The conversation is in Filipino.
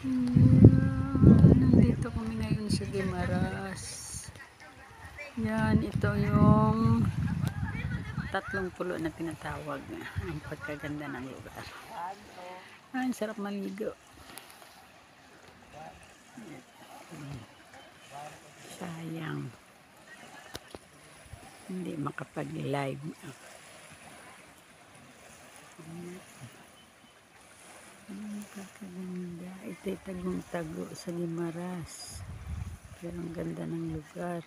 Nandito kami ngayon sa Guimaras. Yan, ito yung 30 na tinatawag. Ang pagkaganda ng lugar. Ang sarap maligo. Sayang hindi makapag-live. Ang pagkaganda. Ito'y tagong-tago sa Guimaras. Pero ang ganda ng lugar.